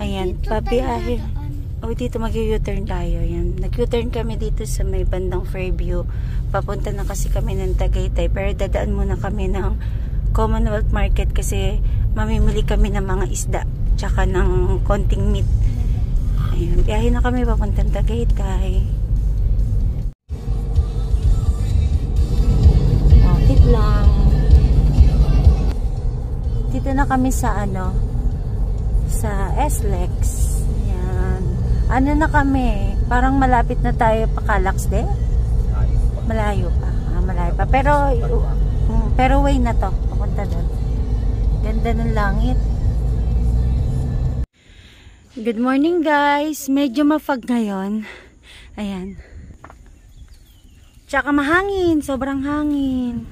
Ayan, pabiyahe. O, dito mag-U-turn tayo. Ayan. Nag-U-turn kami dito sa may bandang Fairview. Papunta na kasi kami ng Tagaytay. Pero dadaan muna kami ng Commonwealth Market kasi mamimili kami ng mga isda. Tsaka ng konting meat. Ayan, biyahe na kami papuntang Tagaytay. Bakit lang. Dito na kami sa sa SLEX. Ayan. Ano na kami? Parang malapit na tayo pa Calax de? Malayo pa. Malayo pa. Pero way na to. Papunta doon. Ganda ng langit. Good morning guys. Medyo mafag ngayon. Ayan. Tsaka mahangin. Sobrang hangin.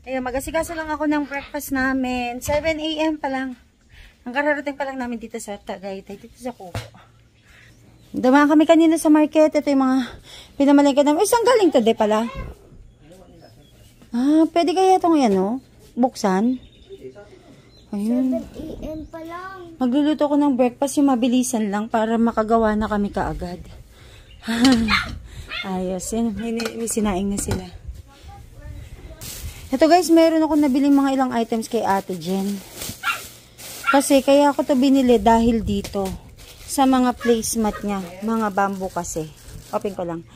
Ayun, mag-asikaso lang ako ng breakfast namin. 7 AM pa lang. Ang kararating pa lang namin dito sa Tagaytay, dito sa Kubo. Dumaan kami kanina sa market. Ito yung mga pinamalingkad namin. Saan galing to, de pala? Pwede kaya itong buksan? Ayun. 7 AM pa lang. Magluluto ko ng breakfast, yung mabilisan lang para makagawa na kami kaagad. Ayos. May sinaing na sila. Ito guys, meron ako nabiling mga ilang items kay Ate Jen. Kasi kaya ako to binili dahil dito. Sa mga placemat niya. Mga bamboo kasi. Open ko lang.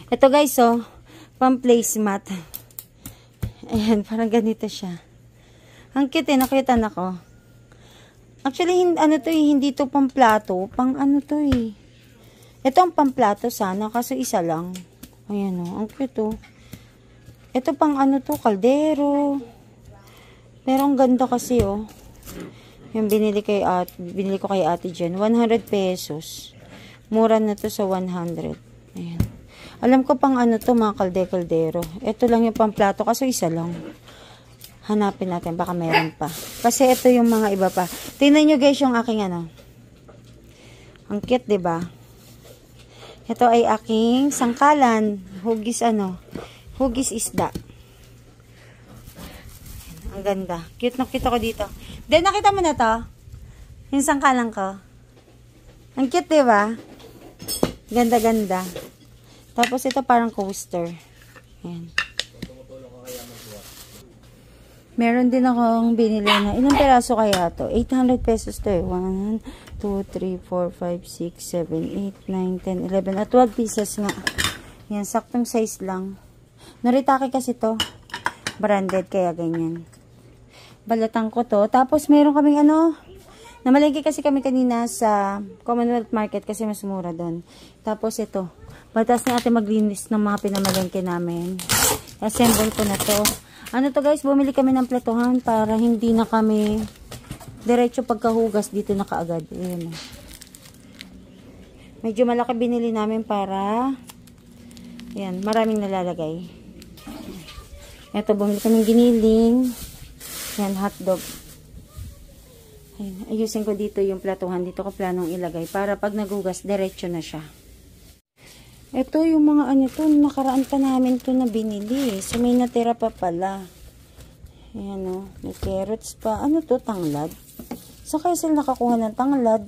Ito guys, pang placemat. Ayan, parang ganito siya. Ang cute nakita na ko. Actually, hindi to pang plato. Pang to eh. Ito ang pang plato sana, kaso isa lang. Ayan ang cute Ito pang kaldero. Pero ang ganda kasi Yung binili ko kay Ate Jen, 100 pesos. Mura na to sa 100. Ayan. Alam ko pang mga kaldero. Ito lang yung pang plato kasi isa lang. Hanapin natin, baka meron pa. Kasi ito yung mga iba pa. Tingnan nyo guys yung aking Ang cute, 'di ba? Ito ay aking sangkalan. Hugis isda. Ang ganda. Cute na cute ako dito. Then, nakita mo na to? Yung sangkalan ko. Ang cute, diba? Ganda-ganda. Tapos, ito parang coaster. Ayan. Meron din akong binili na. Ilang peraso kaya to? 800 pesos to 1, 2, 3, 4, 5, 6, 7, 8, 9, 10, 11. At 12 pieces nga. Yan, saktong size lang. Naritake kasi to. Branded, kaya ganyan. Balatan ko to. Tapos, meron kaming namalengke kasi kami kanina sa Commonwealth Market kasi mas mura doon. Tapos, ito. Batas na natin maglinis ng mga pinamalengke namin. Assemble ko na to. To guys, bumili kami ng platuhan para hindi na kami diretso pagkahugas dito na kaagad. Ayan. Medyo malaki binili namin para maraming nalalagay. Ito, bumili kaming giniling. Yan, hotdog. Ayan, ayusin ko dito yung platuhan. Dito ko planong ilagay para pag naghugas, diretso na siya. Ito yung mga nakaraan pa namin to na binili. So, may natira pa pala. Ayan may carrots pa. To? Tanglad? Saan kaya sila nakakuha ng tanglad?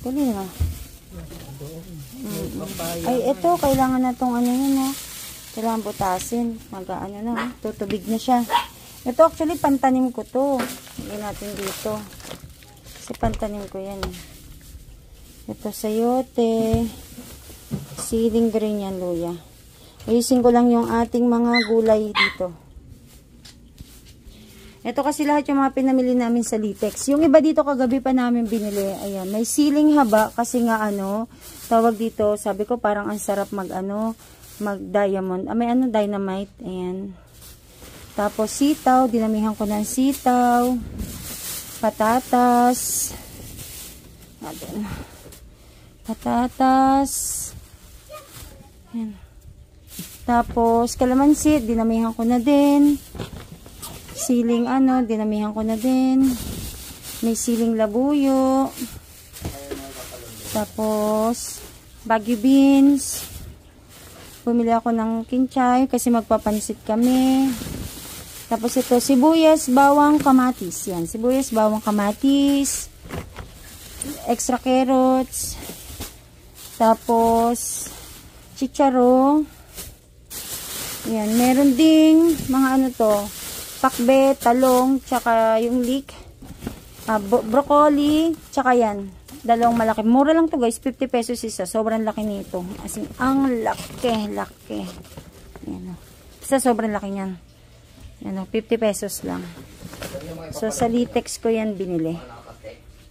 Dali na. Ay, ito, kailangan na itong kailangan butasin. Tutubig na siya. Ito, actually, pantanim ko to. Hindi natin dito. Kasi pantanim ko yan. Ito, sayote. Siling green yan, luya. Ayusin ko lang yung ating mga gulay dito. Ito kasi lahat yung mga pinamili namin sa Litex. Yung iba dito kagabi pa namin binili. Ayan, may siling haba kasi nga tawag dito, sabi ko parang ang sarap mag-diamond. May dynamite. Ayan. Tapos sitaw, dinamihan ko ng sitaw. Patatas. Ayan. Tapos kalamansi, dinamihan ko na din. Siling dinamihan ko na din. May siling labuyo. Tapos Baguio beans. Bumili ako ng kinchay kasi magpapansit kami. Tapos ito, sibuyas, bawang, kamatis. Yan, sibuyas, bawang, kamatis. extra carrots. Tapos, chicharo. Yan. Meron ding mga ano to, pakbe, talong, tsaka yung leek. Broccoli, tsaka yan. Dalawang malaki. Mura lang to guys. 50 pesos isa. Sobrang laki nito. As in, ang laki. Yan o. Isa sobrang laki niyan. Yan o. 50 pesos lang. So, sa Litex ko yan binili.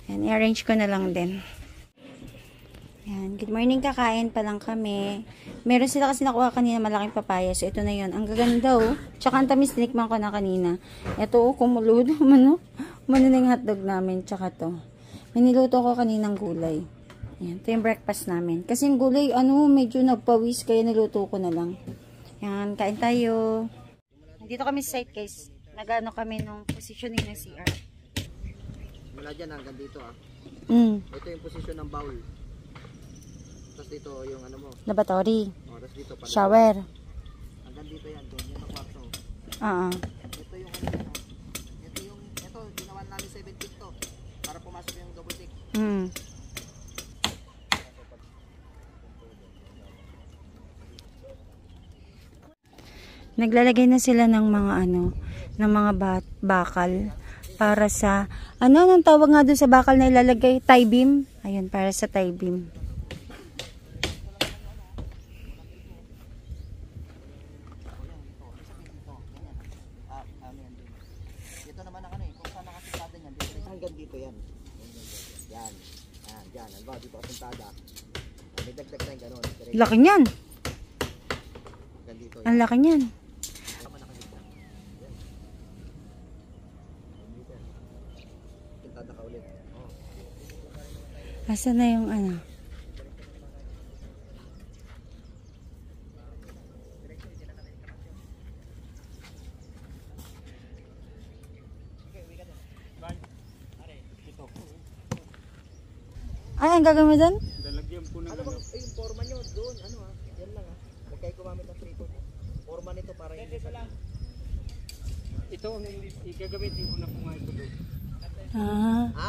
Yan. I-arrange ko na lang din. Yan. Good morning. Kakain pa lang kami. Meron sila kasi nakuha kanina malaking papaya. So, ito na yun. Ang gaganda oh. Tsaka ang tamis, tinikman ko na kanina. Ito oh, kumulo. Mano na yung hotdog namin. Tsaka to. May niluto ko kaninang gulay. Yan. Ito yung breakfast namin. Kasi yung gulay, medyo nagpawis. Kaya niluto ko na lang. Yan. Kain tayo. Dito kami sa site guys. Nagano kami nung positioning ng CR. Mula dyan hanggang dito ah. Ito yung posisyon ng bowl. Tapos dito yung ano mo. Lavatory. Tapos dito pa. Shower. Hanggang dito yan. Doon yung kwarto. Ito yung ito ginawa namin 17 to. Para pumasok yung double deck. Naglalagay na sila ng mga ng mga bakal para sa anong tawag nga doon sa bakal na ilalagay? Tie beam. Ayun, para sa tie beam. Ito naman ang kung saan nakasintada niyan. Hanggang dito yan. Yan. Yan. Hanggang dito kasintada. May dagdag na yung gano'n. Laki niyan. Hanggang dito yan. Ang laki niyan. Sintada ka ulit. Asa na yung Ay, ang gagawin mo doon? Lalagyan po ng yung forma nyo doon, yan lang Huwag kayo gumamit ng tripod. Forma nito para hindi sa lang. Ito ang igagamitin ko na po nga ito doon.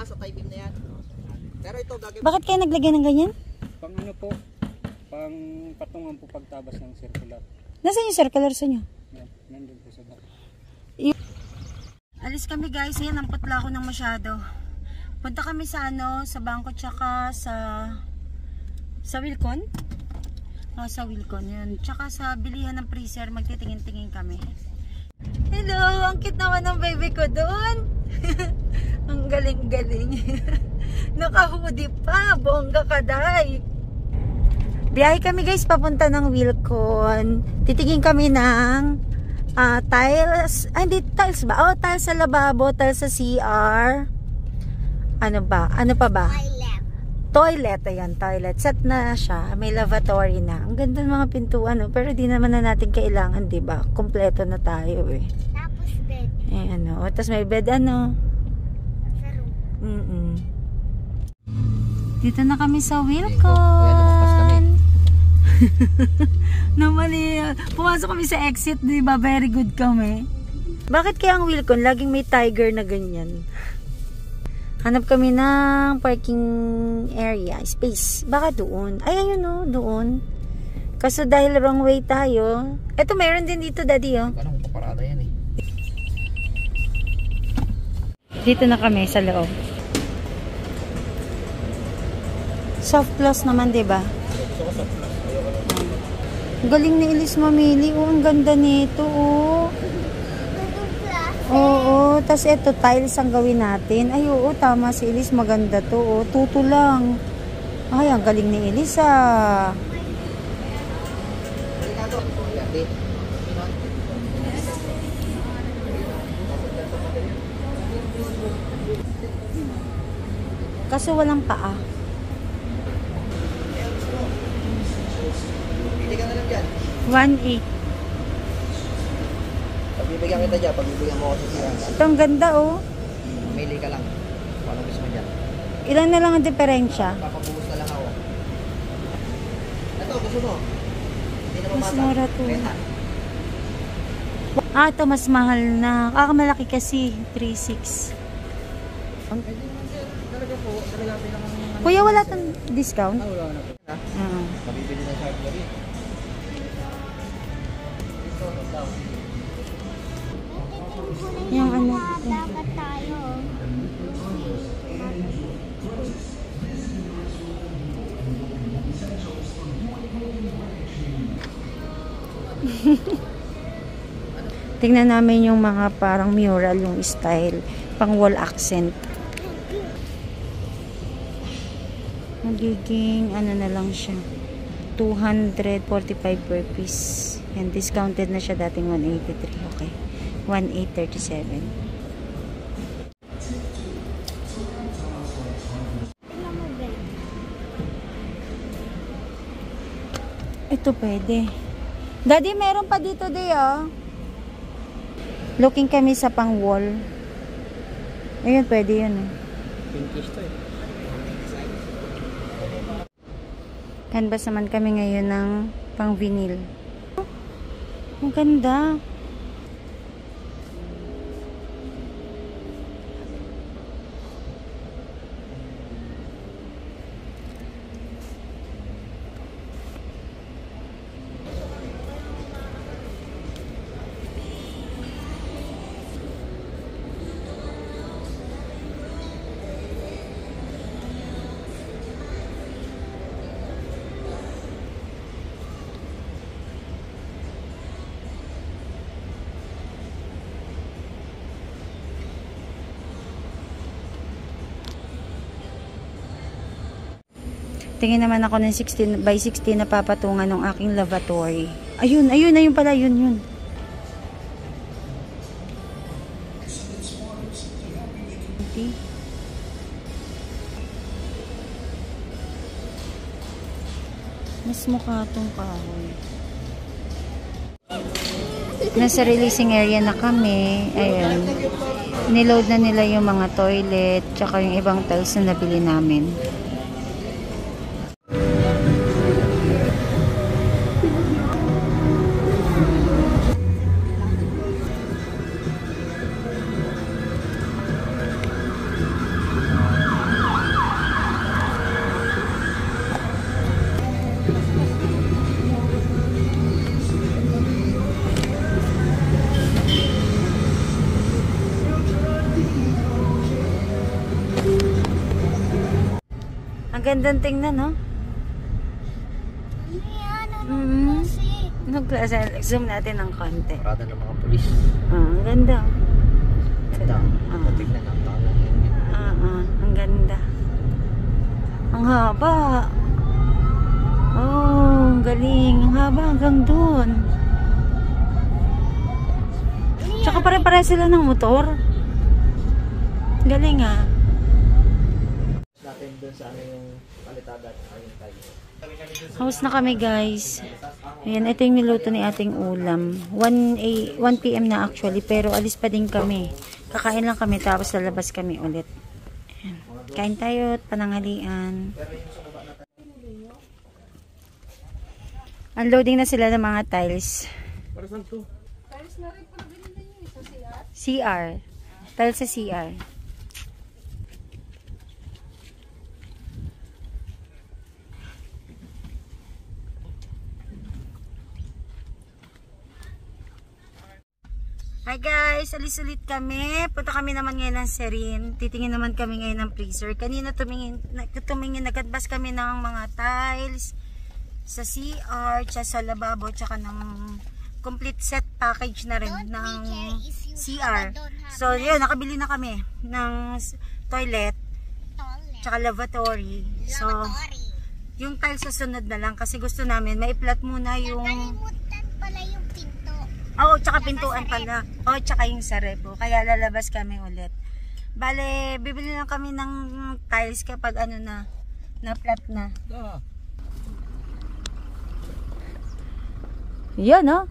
Sa typing na yan. Pero ito gagawin. Bakit kayo naglagay ng ganyan? Pang po, pang patungan po pagtabas ng circular. Nasaan yung circular sa inyo? Yan, nandun po sa baka. Alis kami guys, yan ang putla ko ng masyado. Punta kami sa sa bangko tsaka sa Wilcon. Sa Wilcon yun. Tsaka sa bilihan ng freezer, magtitingin-tingin kami. Hello, ang cute naman ng baby ko doon. Ang galing-galing. Naka-hoodie pa, bongga kaday. Biyahe kami guys papunta ng Wilcon. Titingin kami ng tiles. Hindi tiles ba? Tiles sa lababo, tiles sa CR. Ano pa ba? Toilet. Ayan, toilet. Set na siya. May lavatory na. Ang ganda ng mga pintuan, pero di naman na natin kailangan, di ba? Kompleto na tayo, eh. Tapos bed. Tapos may bed, Sa room. Dito na kami sa Wilcon. Lumagpas kami. Namali. Pumasok kami sa exit, di ba? Very good kami. Bakit kaya ang Wilcon laging may tiger na ganyan? Hanap kami ng parking area, space. Baka doon. Ay, ayun doon. Kaso dahil wrong way tayo. Eto, meron din dito, daddy, Anong paparada yan Dito na kami sa loob. Soft close naman, diba? Gusto ko sa plus. Galing ni Elise mamili. Ang ganda nito, Oo, tas ito tiles ang gawin natin. Ay, tama si Elise, maganda to. Tuto lang. Ay, ang galing ni Elise, Kaso walang paa. Pili ka na lang dyan. 1.8. Pagbibigyan kita dyan, pagbibigyan mo ako sa siya. Ito ang ganda, Pili ka lang. Paano gusto mo dyan? Ilan na lang ang diferensya? Papabuhos na lang ako. Ito, gusto mo? Hindi na Mas mamata. mura to. Renta. Ito mas mahal na. Malaki kasi. 3.6. Talaga po, talaga pinakang Kuya, wala tong discount? Wala na po. Mabibili na sa hardware. Yung ano. Dapat tayo. Tingnan namin yung mga parang mural, yung style, pang wall accent. Magiging ano na lang siya, 245 per piece. And discounted na siya, dating 183. Okay, 1837. Tingnan mo, babe. Ito pwede. Daddy, meron pa dito day, oh. Looking kami sa pang wall. Ayun, pwede yun, eh. Pinkish to eh. Canvas naman kami ngayon ng pang vinyl. Ang ganda. Tingin naman ako ng 16 by 16 na papatungan ng aking lavatory. Ayun, ayun pala, yun. Okay. Mas mukha itong kahoy. Nasa releasing area na kami. Ayun. Niload na nila yung mga toilet, tsaka yung ibang tiles na nabili namin. Ang gandang tingnan, no? Ano Nag-klase. Zoom natin ng konti. Parada ng mga polis. Ang ganda. Ganda. Tignan ang talang yun. Ang ganda. Ang haba. Oh, ang galing. Ang haba hanggang doon. Tsaka pare-pare sila ng motor. Galing, ah. Natin dun sa ano yung palitada at yung tayo. House na kami, guys. Ayan, ito yung niluto ni ating ulam. 1 PM na actually, pero alis pa din kami. Kakain lang kami, tapos lalabas kami ulit. Ayan. Kain tayo at pananghalian. Unloading na sila ng mga tiles. Para saan to? CR. Tiles sa CR. Hi guys, alis ulit kami. Punta kami naman ngayon ng Serin. Titingin naman kami ngayon ng freezer. Kanina nag-advance kami ng mga tiles sa CR, sa lababo, tsaka ng complete set package na rin ng CR. So yun, nakabili na kami ng toilet, tsaka lavatory. So yung tiles sa sunod na lang kasi gusto namin maiplat muna yung... Nakalimutan pala yung pinto. Oo, tsaka pintuan pala. Oo, tsaka yung sa rebo. Kaya lalabas kami ulit. Bale, bibili lang kami ng tiles kapag ano na flat na. Yan, oh.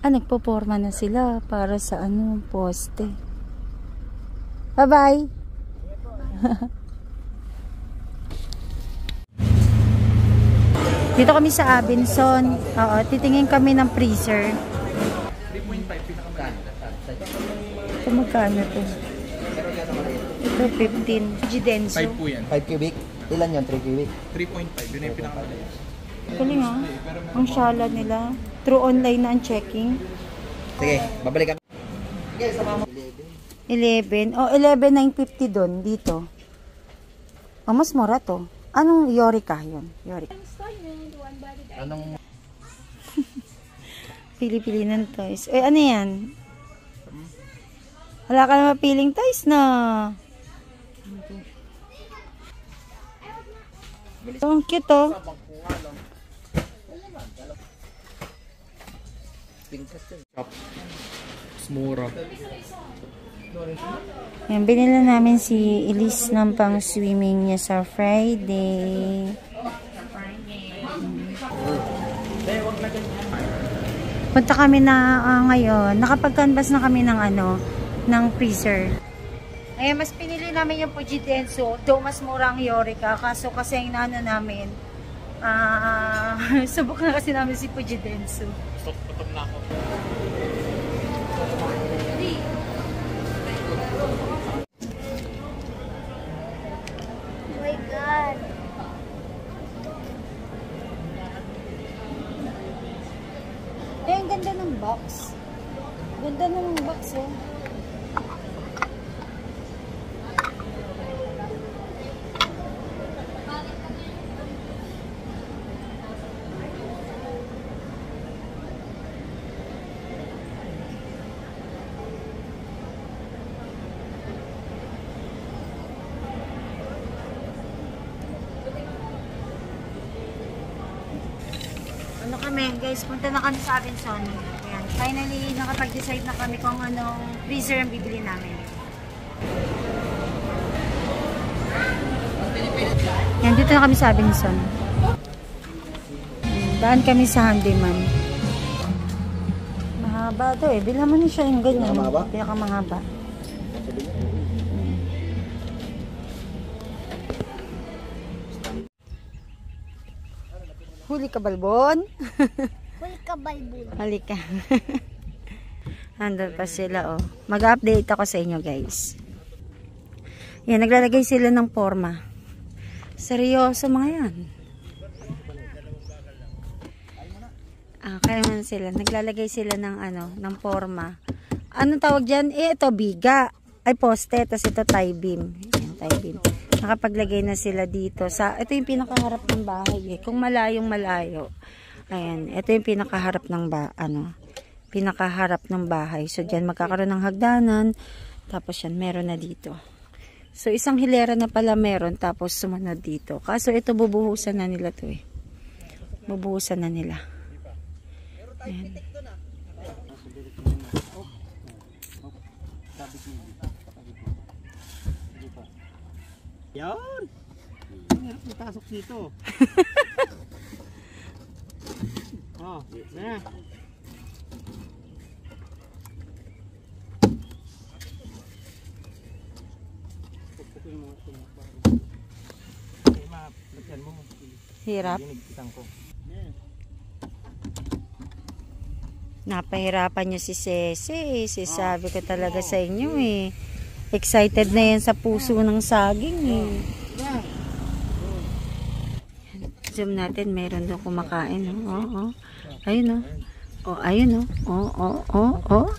Nagpo-forma na sila para sa ano, poste. Bye-bye. Dito kami sa Abenson. Oo, titingin kami ng freezer. 3.5 pinakamaganda. Ito magkano to? 215. Jidenso. 5 po yan. 5 cubic. Ilan yun? 3 cubic? 3.5. Yun na yung pinakamaliit. Galing ah. Ang shala nila. Through online na ang checking. Sige, babalik kami. Sige, sama mo. 11. Oh, 11,950 doon. Dito. Oh, mas mura to. Anong Yorica yun? Yorica. Anong... Pili-pili ng toys. Eh, ano yan? Wala ka na mapiling toys na. Oh, ang cute oh. Smura. Yan, binila namin si Elise ng pang swimming niya sa Friday. Punta kami na ngayon. Nakapag-canvas na kami ng ng freezer. Ayan, mas pinili namin yung Fujidenso. Though mas mura ang Yorica. Kaso kasi yung namin, subok na kasi namin si Fujidenso. Putok na ako. Oh my God. Eh, ang ganda ng box. Ganda ng box, oh. Ano kami, guys, punta na kami sa Abenson. Ayan, finally, nakapag-decide na kami kung anong freezer ang bibili namin. Ayan, dito na kami sa Abenson. Daan kami sa Handyman. Mahaba to eh. Bilhan mo na siya yung ganyan. Pinakamahaba? Pinakamahaba. Huli ka, Balbon. Huli ka, balbon. Halika. Nandun pa sila, oh. Mag-update ako sa inyo, guys. Yan, naglalagay sila ng forma. Seryoso mga yan. Kaya man sila. Naglalagay sila ng, ng forma. Anong tawag dyan? Eh, ito, biga. Ay, poste. Tapos ito, tie beam. Yan, tie beam. Nakapaglagay na sila dito. Ito yung pinakaharap ng bahay. Eh. Kung malayong malayo. Ayan. Ito yung pinakaharap ng pinakaharap ng bahay. So, dyan magkakaroon ng hagdanan. Tapos yan, meron na dito. So, isang hilera na pala meron. Tapos, sumunod dito. Kaso, ito bubuhusan na nila to eh. Bubuhusan na nila. Ayan. Yan! Itasok dito. Oh, na. Hirap. Napahirapan niyo si Cece. Sabi ko talaga sa inyo eh. Excited na yan sa puso ng saging eh. Zoom natin, meron doon kumakain. Oh. Ayun oh. Oh, ayun oh. Oh.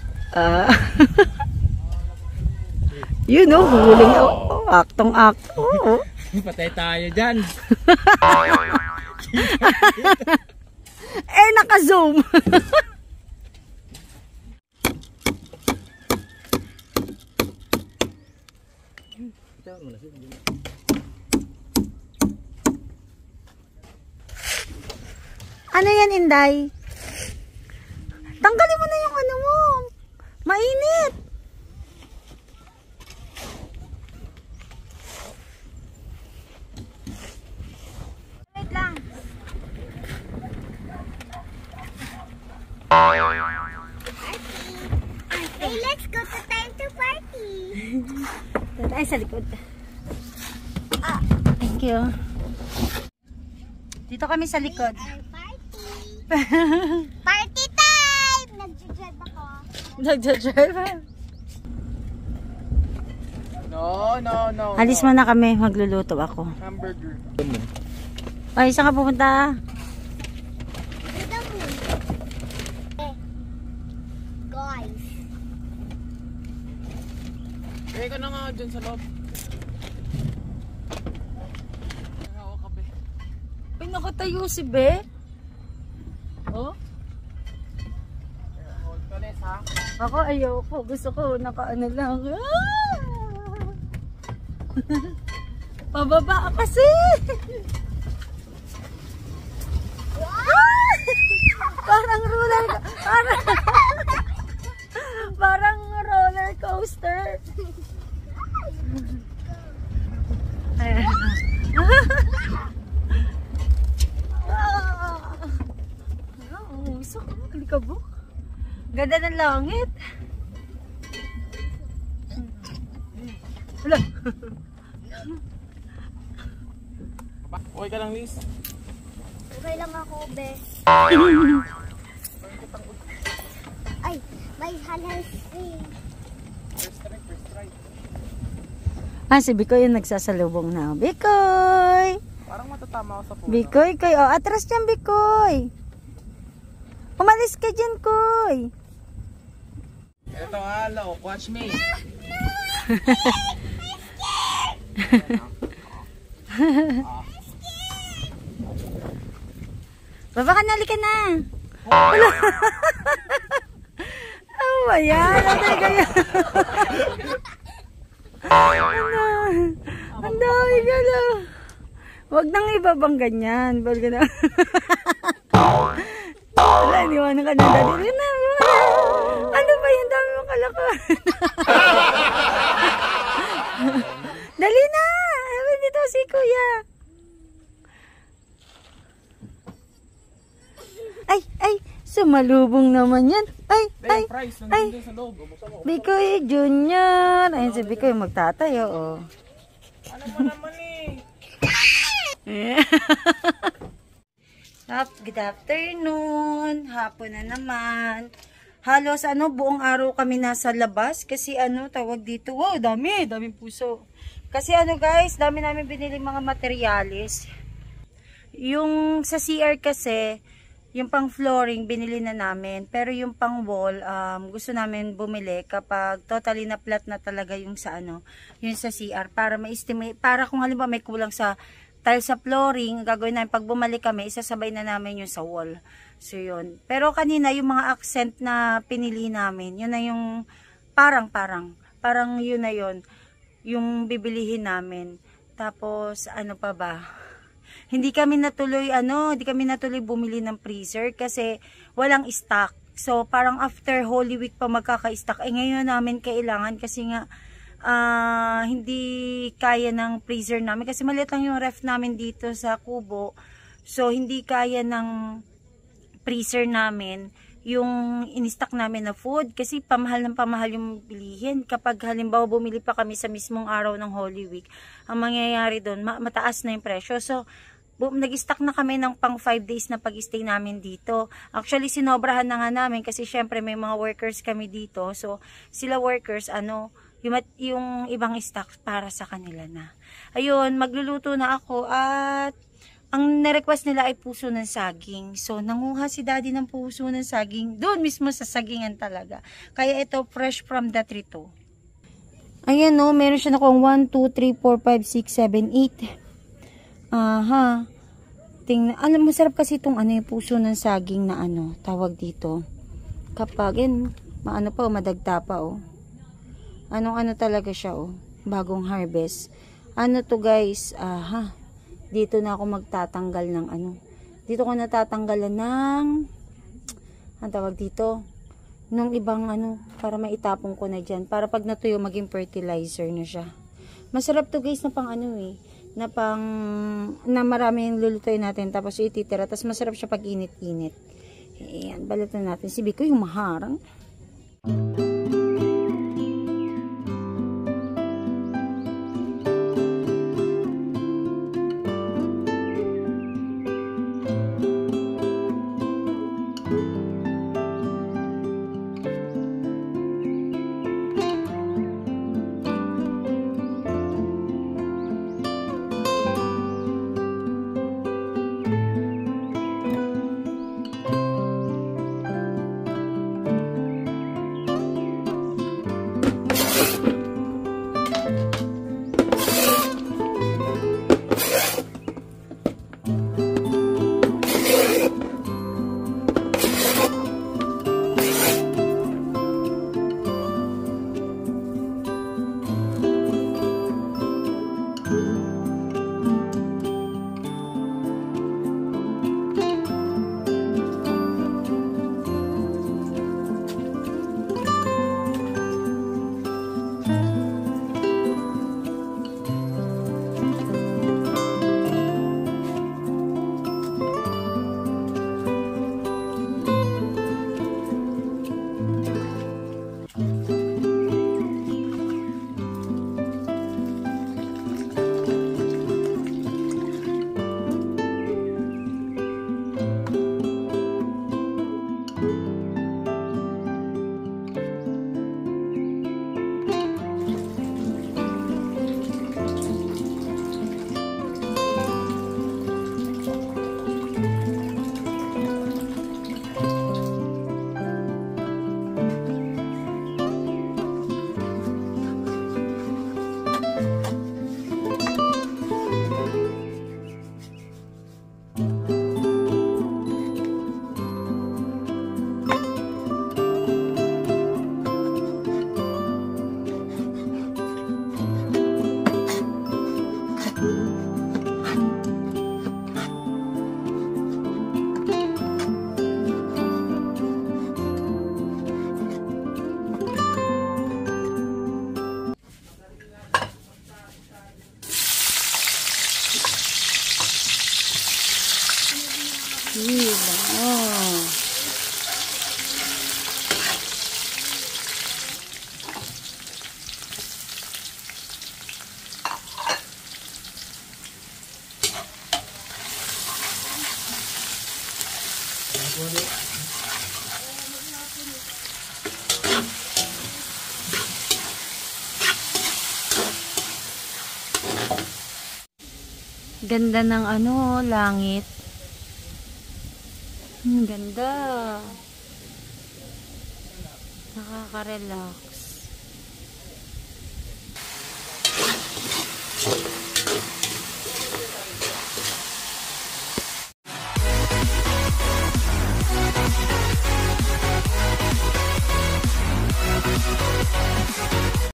Yun oh, huling aktong-akto. Oh. Patay tayo dyan. Eh, naka-zoom. Ano yan, Inday? Tanggalin mo na yung mo. Mainit. Wait lang. Hey, let's go to time to party. Ay, sa likod. Thank you. Dito kami sa likod. Party time! Nag-drive ako. Nag-drive. No. Alis mo na kami, magluluto ako. Hamburger. Ay, saan ka pupunta? To the moon. Guys. Kaya ka na nga dyan sa loob. Ay, nakatayo si Be. Oh? Hold ka, Les, ha? Ako ayoko. Gusto ko nakaano lang. Pababa kasi. Parang parang roller coaster. Gusto ko. Alikabok. Ganda ng langit. Wala. Okay ka lang, Liz? Okay lang ako, be. Ay, may halalsi. First try. Ah, si Bikoy yung nagsasalubong na. Bikoy! Parang matatama ako sa puno. Bikoy, Koy. Oh, atras dyan, Bikoy. Umalis ka dyan, Koy. Ito, halo. Watch me. Baba ka na, halika na. Wala. Oh, ayan. Ang kaya. Ang dami ka na. Huwag nang ibabang ganyan. Huwag ka na. Wala, iniwanan ka na. Dali na. Ano ba yung dami mong kalakuan? Dali na. Ayun dito si Kuya. Ay, sumalubong naman yan. Ay. Price, nandun sa loob. Buksan mo. Bikoy Junior. Ayun si Bikoy magtatayo, oh. Ano mo naman eh? Good afternoon. Hapon na naman. Halos buong araw kami nasa labas kasi tawag dito. Wow, daming puso. Kasi guys, dami namin binili mga materyales. Yung sa CR kasi, yung pang flooring binili na namin, pero yung pang wall gusto namin bumili kapag totally na flat na talaga yung sa yung sa CR para ma-estimate, para kung halimbawa may kulang sa tile sa flooring, gagawin namin pag bumalik kami, isasabay na namin yung sa wall. So yun. Pero kanina yung mga accent na pinili namin, yun na yung parang yun na yun yung bibilihin namin. Tapos pa ba? Hindi kami natuloy bumili ng freezer kasi walang stock. So parang after Holy Week pa magkaka-stock. Ngayon namin kailangan kasi nga hindi kaya ng freezer namin kasi maliit lang yung ref namin dito sa kubo. So hindi kaya ng freezer namin yung in-stock namin na food kasi pamahal yung bilihin. Kapag halimbawa bumili pa kami sa mismong araw ng Holy Week, ang mangyayari doon mataas na yung presyo. So nag-stock na kami ng pang 5 days na pag-stay namin dito. Actually, sinobrahan na nga namin kasi syempre may mga workers kami dito. So, sila workers, yung ibang stock para sa kanila na. Ayun, magluluto na ako at ang na-request nila ay puso ng saging. So, nanguha si daddy ng puso ng saging. Doon mismo sa sagingan talaga. Kaya ito, fresh from the tree to. Ayan meron siya na kung 1, 2, 3, 4, 5, 6, 7, 8. Aha. Tingnan. Masarap kasi itong yung puso ng saging na tawag dito. Kapag madagta pa talaga siya bagong harvest. To guys, dito na ako magtatanggal ng Dito ko natatanggalan ng ang tawag dito nung ibang para maitapon ko na diyan para pag natuyo maging fertilizer na siya. Masarap to guys na pang na maraming lulutuin natin tapos ititira tapos masarap siya pag init-init. Ayan, balatan natin si Bikoy humaharang. Oh. Ganda ng langit. Ganda. Nakaka-relax.